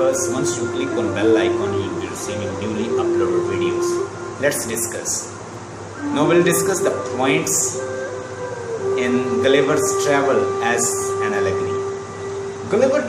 because once you click on bell icon, you will be receiving newly uploaded videos. Let's discuss. Now we'll discuss the points in Gulliver's Travel as an allegory. Gulliver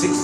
6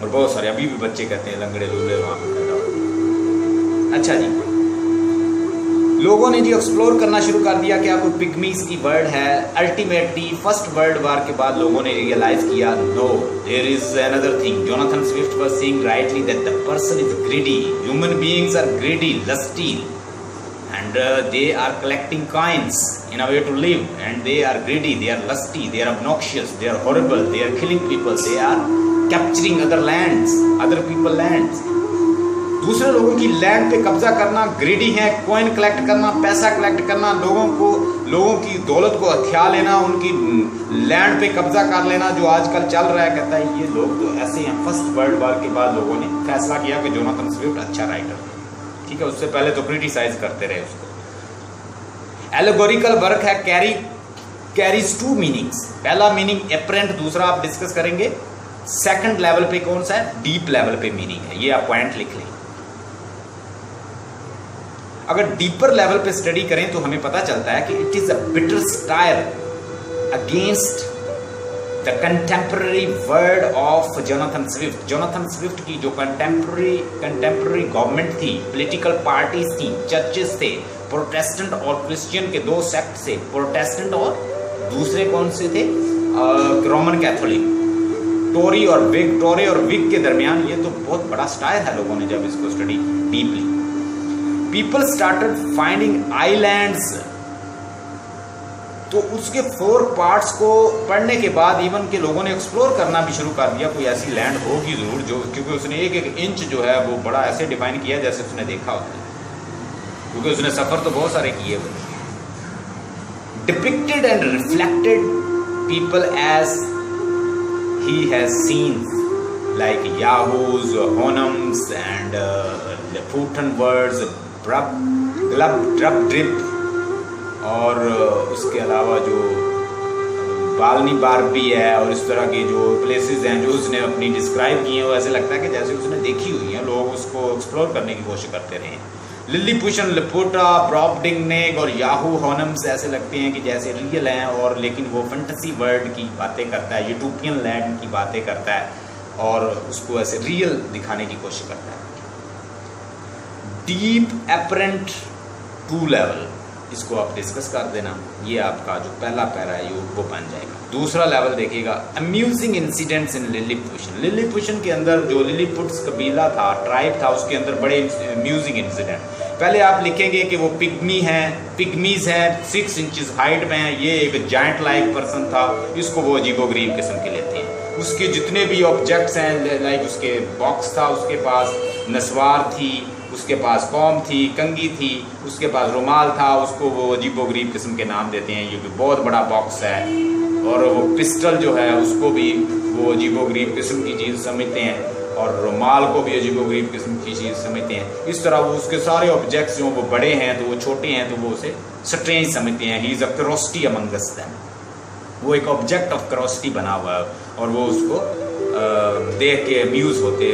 اور بہت سارے ابھی بھی بچے کہتے ہیں لنگڑے لولے وہاں پہ پیدا ہوتے. اچھا جی، لوگوں نے جی ایکسپلور کرنا شروع کر دیا. کیا کوئی پگمیز کی ورڈ ہے؟ الٹیمیٹلی فرسٹ ورلڈ وار کے بعد لوگوں نے ریئلائز کیا now there is another thing. Jonathan Swift was saying rightly that the person is greedy. Human beings are greedy, lusty, and they are collecting coins in a way to live, and they are greedy, they are lusty, they are obnoxious, they are horrible, they are killing people, they are capturing other lands, other people lands. دوسرے لوگوں کی land پہ قبضہ کرنا, greedy ہیں, queen collect کرنا, پیسہ collect کرنا, لوگوں کی دولت کو ہتھیا لینا, ان کی لینڈ پہ قبضہ کر لینا, جو آج کل چل رہا ہے. کہتا ہے یہ لوگ تو ایسے ہیں. فرسٹ ورلڈ وار کے بعد لوگوں نے فیصلہ کیا کہ جوناتھن سوفٹ اچھا رائٹر ہے. ٹھیک ہے, اس سے پہلے تو کریٹیسائز کرتے رہے اس کو. ایلیگوریکل ورک ہے, کیریز ٹو میننگس. پہلا میننگ اپرنٹ, دوسرا آپ ڈسکس کریں گے. سیکنڈ لیول پہ کون سا ہے؟ ڈیپ لیول پہ میننگ ہے. یہ آپ پوائنٹ لکھ لیں. اگر ڈیپر لیول پہ اسٹڈی کریں تو ہمیں پتا چلتا ہے کہ it is a bitter satire against the contemporary world of Jonathan Swift. Jonathan Swift کی جو کنٹمپرری گورنمنٹ تھی, پولیٹیکل پارٹیز تھیں, چرچز تھے, پروٹیسٹنٹ اور کرسچین کے دو سیکٹ سے, پروٹیسٹنٹ اور دوسرے کون سے تھے؟ Roman Catholic. ٹوری اور وگ کے درمیان یہ تو بہت بڑا سٹائر ہے. لوگوں نے جب اس کو study deeply, people started finding islands. تو اس کے 4 پارٹس کو پڑھنے کے بعد ایون کہ لوگوں نے ایکسپلور کرنا بھی شروع کر دیا. کوئی ایسی لینڈ ہوگی ضرور جو, کیونکہ اس نے ایک انچ جو ہے وہ بڑا ایسے ڈیفائن کیا جیسے اس نے دیکھا ہوتا ہے, کیونکہ اس نے سفر تو بہت سارے کیے ہوئے. Depicted and reflected people as he has seen, like Yahoos, Houyhnhnms اینڈ فوٹن ورڈز, ڈرب ڈرپ, اور اس کے علاوہ جو بالنی باربی ہے, اور اس طرح کے جو پلیسز ہیں جو اس نے اپنی ڈسکرائب کی ہیں, وہ ایسے لگتا ہے کہ جیسے اس نے دیکھی ہوئی ہیں. لوگ اس کو ایکسپلور کرنے کی کوشش کرتے رہے ہیں. للی پوشن, لپوٹا, براپڈنگنیگ اور یاہو ہونمز ایسے لگتے ہیں کہ جیسے ریئل ہیں, اور لیکن وہ فینٹیسی ورلڈ کی باتیں کرتا ہے, یوٹوپین لینڈ کی باتیں کرتا ہے, اور اس کو ایسے ریئل دکھانے کی کوشش کرتا ہے. ڈیپ اپرنٹ 2 لیول, اس کو آپ ڈسکس کر دینا. یہ آپ کا جو پہلا پیرا ہے وہ بن جائے گا. دوسرا لیول دیکھیے گا, امیوزنگ انسیڈنٹس ان للی پوشن. للی پوشن کے اندر جو للی پوٹس قبیلہ تھا, ٹرائب تھا, اس کے اندر بڑے امیوزنگ انسیڈنٹ. پہلے آپ لکھیں گے کہ وہ پگمیز ہیں, 6 انچز ہائٹ میں ہیں. یہ ایک جائنٹ لائک پرسن تھا, اس کو وہ عجیب و غریب قسم کے لیتے ہیں. اس کے جتنے بھی آبجیکٹس ہیں, لائک اس کے باکس تھا, اس کے پاس نسوار تھی, اس کے پاس قوم تھی, کنگھی تھی, اس کے پاس رومال تھا, اس کو وہ عجیب و غریب قسم کے نام دیتے ہیں. یہ بہت بڑا باکس ہے. اور وہ پسٹل جو ہے اس کو بھی وہ عجیب و غریب قسم کی چیز سمجھتے ہیں, اور رومال کو بھی عجیب و غریب قسم کی چیز سمجھتے ہیں. اس طرح وہ اس کے سارے آبجیکٹس جو وہ بڑے ہیں تو وہ چھوٹے ہیں تو وہ اسے سٹرینج سمجھتے ہیں. ہی از اے کروسٹی امنگ اس دیم. وہ ایک آبجیکٹ آف کروسٹی بنا ہوا ہے, اور وہ اس کو دیکھ کے امیوز ہوتے,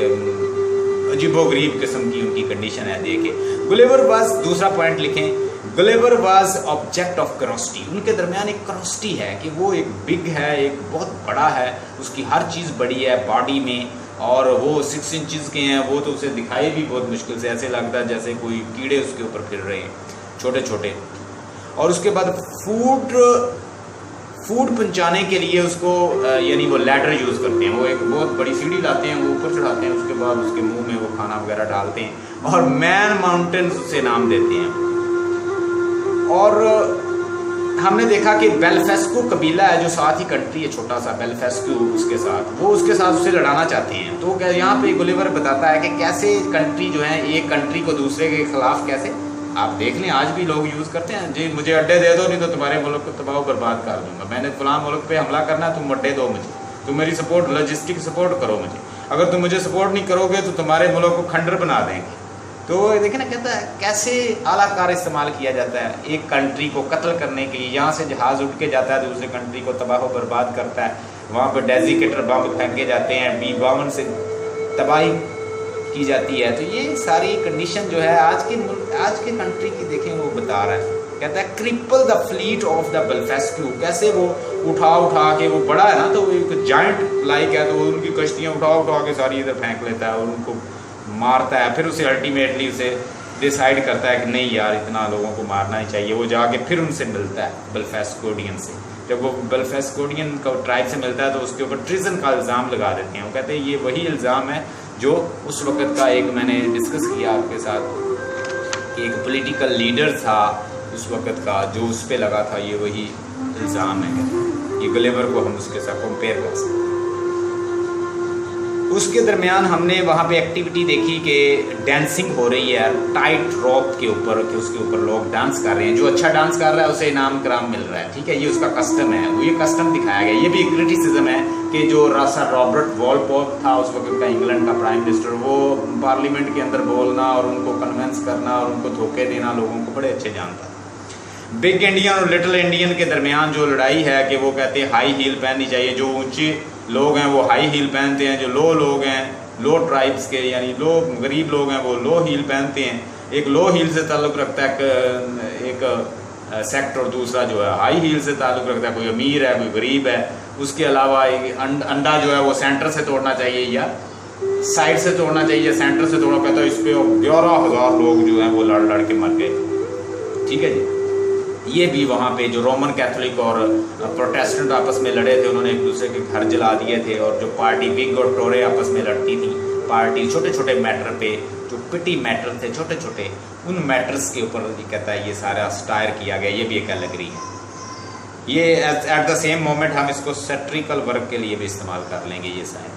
عجیب و غریب قسم کی ان کی کنڈیشن ہے دیکھ کے. گلیور واز, دوسرا پوائنٹ لکھیں, گلیور واز آبجیکٹ آف کروسٹی. ان کے درمیان ایک کروسٹی ہے کہ وہ ایک بگ ہے, ایک بہت بڑا ہے, اس کی ہر چیز بڑی ہے باڈی میں, اور وہ 6 انچز کے ہیں. وہ تو اسے دکھائی بھی بہت مشکل سے, ایسے لگتا ہے جیسے کوئی کیڑے اس کے اوپر پھر رہے ہیں, چھوٹے چھوٹے. اور اس کے بعد فوڈ پہنچانے کے لیے اس کو یعنی وہ لیڈر یوز کرتے ہیں. وہ ایک بہت بڑی سیڑھی لاتے ہیں, وہ اوپر چڑھاتے ہیں, اس کے بعد اس کے منہ میں وہ کھانا وغیرہ ڈالتے ہیں, اور مین ماؤنٹینز سے نام دیتے ہیں. اور ہم نے دیکھا کہ بیلفیسکو قبیلہ ہے جو ساتھ ہی کنٹری ہے, چھوٹا سا بیلفیسکو, اس کے ساتھ وہ اس کے ساتھ اسے لڑانا چاہتے ہیں. تو یہاں پہ گلیور بتاتا ہے کہ کیسے کنٹری جو ہے ایک کنٹری کو دوسرے کے خلاف کیسے, آپ دیکھ لیں آج بھی لوگ یوز کرتے ہیں, جی مجھے اڈے دے دو نہیں تو تمہارے ملک کو تباہ و برباد کر دوں گا. میں نے فلاں ملک پہ حملہ کرنا ہے, تم اڈے دو مجھے, تم میری سپورٹ, لاجسٹک سپورٹ کرو مجھے. اگر تم مجھے سپورٹ نہیں کرو گے تو تمہارے ملک کو کھنڈر بنا دیں گے. تو دیکھیں نا, کہتا ہے کیسے اعلیٰ کار استعمال کیا جاتا ہے ایک کنٹری کو قتل کرنے کے لیے. یہاں سے جہاز اٹھ کے جاتا ہے دوسرے کنٹری کو تباہ و برباد کرتا ہے. وہاں پہ ڈیزیکیٹر بم پھینکے جاتے ہیں, B-52 سے تباہی کی جاتی ہے. تو یہ ساری کنڈیشن جو ہے آج کے کنٹری کی دیکھیں وہ بتا رہا ہے کہتا ہے کرپل the fleet of the Blefuscu, کیسے وہ اٹھا کے، وہ بڑا ہے نا تو وہ ایک جائنٹ لائک ہے، تو وہ ان کی کشتیاں اٹھا کے ساری ادھر پھینک لیتا ہے اور ان کو مارتا ہے. پھر اسے الٹیمیٹلی اسے ڈیسائیڈ کرتا ہے کہ نہیں یار اتنا لوگوں کو مارنا ہی چاہیے. وہ جا کے پھر ان سے ملتا ہے بلفیسکوڈین سے. جب وہ بلفیسکوڈین کا ٹرائب سے ملتا ہے تو اس کے اوپر ٹریزن کا الزام لگا دیتے ہیں. وہ کہتے ہیں یہ وہی الزام ہے جو اس وقت کا ایک میں نے ڈسکس کیا آپ کے ساتھ کہ ایک پولیٹیکل لیڈر تھا اس وقت کا جو اس پہ لگا تھا، یہ وہی الزام ہے. یہ گلیور کو ہم اس کے ساتھ کمپیئر کر سکتے ہیں. اس کے درمیان ہم نے وہاں پہ ایکٹیویٹی دیکھی کہ ڈانسنگ ہو رہی ہے ٹائٹ روپ کے اوپر، کہ اس کے اوپر لوگ ڈانس کر رہے ہیں. جو اچھا ڈانس کر رہا ہے اسے انعام کرام مل رہا ہے. ٹھیک ہے، یہ اس کا کسٹم ہے. وہ یہ کسٹم دکھایا گیا. یہ بھی ایک کرٹیسزم ہے کہ جو سر رابرٹ والپول تھا اس وقت کا انگلینڈ کا پرائم منسٹر، وہ پارلیمنٹ کے اندر بولنا اور ان کو کنونس کرنا اور ان کو دھوکے دینا لوگوں کو بڑے اچھے جانتا. بگ انڈین اور لٹل انڈین کے درمیان جو لڑائی ہے کہ وہ کہتے ہیں ہائی ہیل پہننی چاہیے. جو اونچے لوگ ہیں وہ ہائی ہیل پہنتے ہیں، جو لو لوگ ہیں لو ٹرائبس کے یعنی لو غریب لوگ ہیں وہ لو ہیل پہنتے ہیں. ایک لو ہیل سے تعلق رکھتا ہے ایک سیکٹ اور دوسرا جو ہے ہائی ہیل سے تعلق رکھتا ہے. کوئی امیر ہے کوئی غریب ہے. اس کے علاوہ انڈا جو ہے وہ سینٹر سے توڑنا چاہیے یا سائڈ سے توڑنا چاہیے یا سینٹر سے توڑنا. کہتا ہے اس پہ 11,000 لوگ جو ہیں وہ لڑ کے مر گئے. ٹھیک ہے جی. یہ بھی وہاں پہ جو رومن کیتھولک اور پروٹیسٹنٹ آپس میں لڑے تھے، انہوں نے ایک دوسرے کے گھر جلا دیے تھے. اور جو پارٹی وگ اور ٹورے آپس میں لڑتی تھی پارٹی چھوٹے چھوٹے میٹر پہ، جو پٹی میٹر تھے چھوٹے چھوٹے، ان میٹرز کے اوپر یہ کہتا ہے یہ سارا اسٹائر کیا گیا. یہ بھی ایک الگری ہے. یہ ایٹ دا سیم مومنٹ ہم اس کو سیٹریکل ورک کے لیے بھی استعمال کر لیں گے. یہ سائن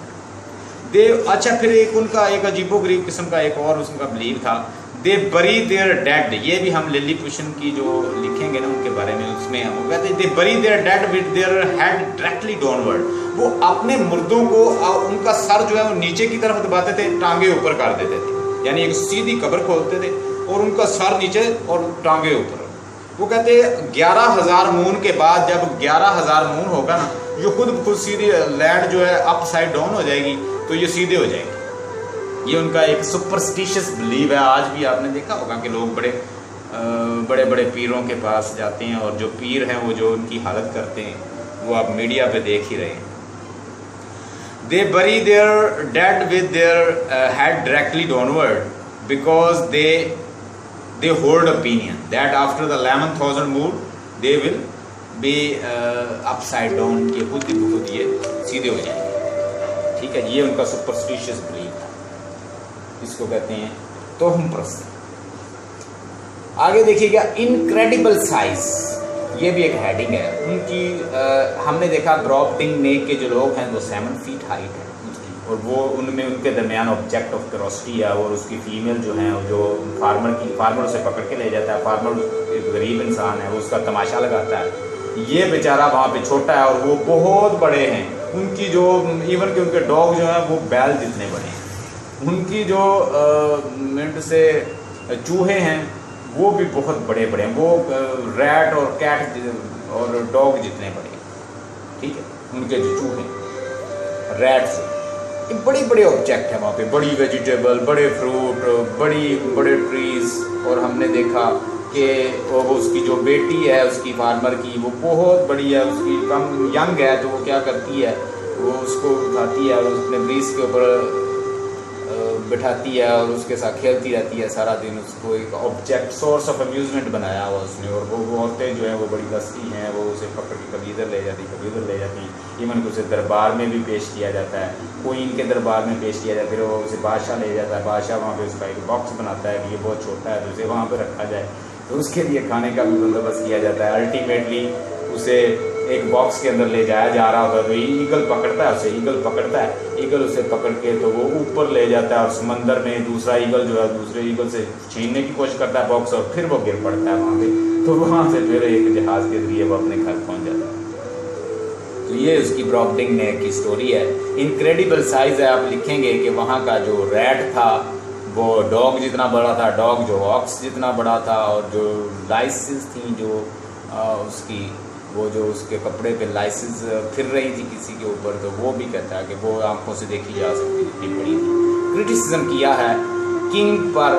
اچھا. پھر ایک ان کا ایک عجیب و غریب قسم کا ایک اور اس کا بلیو تھا، دے بری دیئر ڈیڈ. یہ بھی ہم للی پوشن کی جو لکھیں گے نا ان کے بارے میں، اس میں وہ کہتے ہیں they bury their dead with their head directly downward ورڈ. وہ اپنے مردوں کو ان کا سر جو ہے وہ نیچے کی طرف دباتے تھے، ٹانگیں اوپر کر دیتے تھے. یعنی ایک سیدھی قبر کھولتے تھے اور ان کا سر نیچے اور ٹانگیں اوپر. وہ کہتے ہیں 11,000 مون کے بعد جب 11,000 مون ہوگا نا، جو خود سیدھی لینڈ جو ہے اپ سائڈ ڈاؤن ہو جائے گی تو یہ سیدھے ہو جائے گی. یہ ان کا ایک سپرسٹیشس بلیو ہے. آج بھی آپ نے دیکھا ہوگا کہ لوگ بڑے بڑے پیروں کے پاس جاتے ہیں اور جو پیر ہیں وہ جو ان کی حالت کرتے ہیں وہ آپ میڈیا پہ دیکھ ہی رہے ہیں. They bury their dead with their head directly downward because they hold opinion that after the 11,000 moon they will be upside down. کہ خود یہ سیدھے ہو جائیں گے. ٹھیک ہے، یہ ان کا سپرسٹیشس بلیف تھا. اس کو کہتے ہیں توہم پرست. آگے دیکھیے گا انکریڈیبل سائز. یہ بھی ایک ہیڈنگ ہے ان کی. ہم نے دیکھا گروپٹنگ نیک کے جو لوگ ہیں وہ 7 فیٹ ہائٹ ہے اور وہ ان کے درمیان آبجیکٹ آف کیوریوسٹی ہے. اور اس کی فیمیل جو ہیں جو فارمر اسے پکڑ کے لے جاتا ہے. فارمر ایک غریب انسان ہے، وہ اس کا تماشا لگاتا ہے. یہ بیچارہ وہاں پہ چھوٹا ہے اور وہ بہت بڑے ہیں. ان کی جو ایون کہ ان کے ڈاگ جو ہیں وہ بیل جتنے بڑے ہیں. ان کی جو منٹ سے چوہے ہیں وہ بھی بہت بڑے بڑے ہیں. وہ ریٹ اور کیٹ اور ڈاگ جتنے بڑے ہیں. ٹھیک ہے، ان کے جو چوہے ریٹ سے بڑی بڑے آبجیکٹ ہیں وہاں پہ. بڑی ویجیٹیبل، بڑے فروٹ، بڑے ٹریز. اور ہم نے دیکھا کہ وہ اس کی جو بیٹی ہے اس کی فارمر کی وہ بہت بڑی ہے. اس کی کم ینگ ہے تو وہ کیا کرتی ہے، وہ اس کو اٹھاتی ہے اور اس اپنے بریس کے اوپر بٹھاتی ہے اور اس کے ساتھ کھیلتی رہتی ہے سارا دن. اس کو ایک آبجیکٹ سورس آف امیوزمنٹ بنایا ہوا اس نے. اور وہ عورتیں جو ہیں وہ بڑی دستی ہیں، وہ اسے پکڑ کے کبھی ادھر لے جاتی کبھی ادھر لے جاتی. ایون کہ اسے دربار میں بھی پیش کیا جاتا ہے، کوئین کے دربار میں پیش کیا جاتا ہے. پھر وہ اسے بادشاہ لے جاتا ہے. بادشاہ وہاں پہ اس کا ایک باکس بناتا ہے کہ یہ بہت چھوٹا ہے تو اسے وہاں پہ رکھا جائے. تو اس کے لیے کھانے کا بھی بندوبست کیا جاتا ہے. الٹیمیٹلی اسے ایک باکس کے اندر لے جایا جا رہا ہوتا ہے تو ایگل پکڑتا ہے اسے. ایگل اسے پکڑ کے تو وہ اوپر لے جاتا ہے اور سمندر میں دوسرا ایگل جو ہے دوسرے ایگل سے چھیننے کی کوشش کرتا ہے باکس اور پھر وہ گر پڑتا ہے وہاں پہ. تو وہاں سے پھر ایک جہاز کے ذریعے وہ اپنے گھر پہنچ جاتا ہے. تو یہ اس کی براپٹنگ نے کی سٹوری ہے. انکریڈیبل سائز ہے. آپ لکھیں گے کہ وہاں کا جو ریٹ تھا وہ ڈاگ جتنا بڑا تھا، ڈاگ جو آکس جتنا بڑا تھا. اور جو لائسز تھیں جو اس کی وہ جو اس کے کپڑے پہ لائسز پھر رہی تھی کسی کے اوپر، تو وہ بھی کہتا ہے کہ وہ آنکھوں سے دیکھی جا سکتی جتنی بڑی تھی. کرٹیسزم کیا ہے کنگ پر